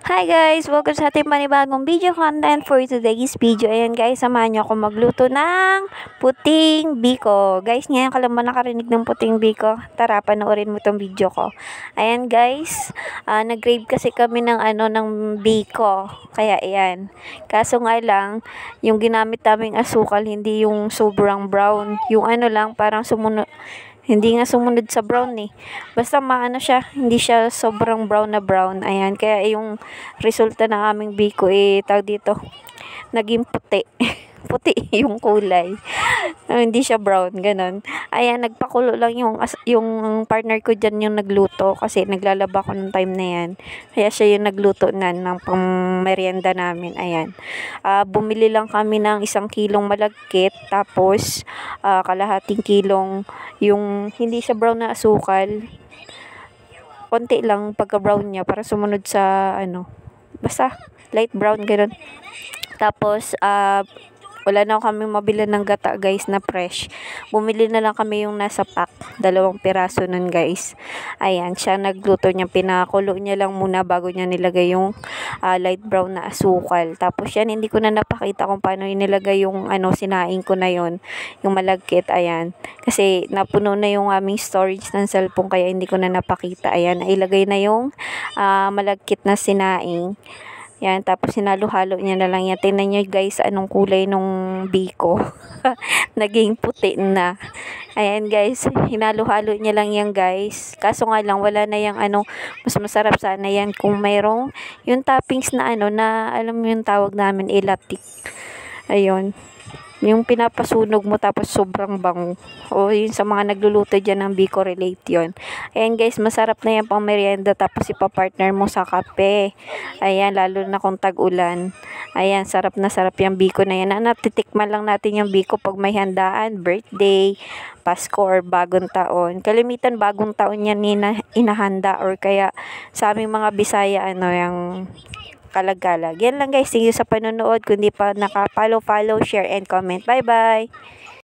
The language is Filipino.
Hi guys! Welcome sa ating panibagong video content for today's video. Ayan guys, samahan niyo ako magluto ng puting biko. Guys, ngayon ka lang ba nakarinig ng puting biko? Tara, panoorin mo itong video ko. Ayan guys, nag-grade kasi kami ng biko. Kaya ayan. Kaso nga lang, yung ginamit naming asukal, hindi yung sobrang brown. Yung lang, parang hindi nga sumunod sa brown eh. Basta maano siya, hindi siya sobrang brown na brown. Ayan, kaya yung resulta ng aming biko tawag dito, naging puti. Puti yung kulay. Hindi siya brown, ganun. Ayan, nagpakulo lang yung partner ko dyan yung nagluto kasi naglalaba ko ng time na yan. Kaya siya yung nagluto ng pang merienda namin. Ayan. Bumili lang kami ng 1 kilong malagkit tapos kalahating kilong yung hindi siya brown na asukal. Konti lang pagka brown niya para sumunod sa basta light brown ganun. Tapos wala na kami mabili ng gata guys na fresh. Bumili na lang kami yung nasa pack. 2 piraso nun guys. Ayan, siya nagluto niya. Pinakulo niya lang muna bago niya nilagay yung light brown na asukal. Tapos yan, hindi ko na napakita kung paano nilagay yung sinaing ko na yon, yung malagkit. Ayan. Kasi napuno na yung aming storage ng cellphone kaya hindi ko na napakita. Ayan, ilagay na yung malagkit na sinaing. Yan, tapos sinalo-halo niya na lang yan. Tingnan niyo guys, anong kulay nung biko. Naging puti na. Ayan guys, hinalo-halo niya lang yan guys. Kaso nga lang, wala na yung mas masarap sana yan kung mayroong yung toppings na na alam mo yung tawag namin, elatic. Ayun. Yung pinapasunog mo tapos sobrang bango. O yun sa mga nagluluto dyan ng biko relate yun. Ayan guys, masarap na yan pang merienda tapos ipapartner mo sa kape. Ayan, lalo na kung tag-ulan. Ayan, sarap na sarap yung biko na yan. Natitikman lang natin yung biko pag may handaan, birthday, Pasko or bagong taon. Kalimitan bagong taon yan inahanda or kaya sa aming mga Bisaya yung kalag-kalag. Yan lang guys. Thank you sa panonood. Kung di pa naka-follow, share, and comment. Bye-bye!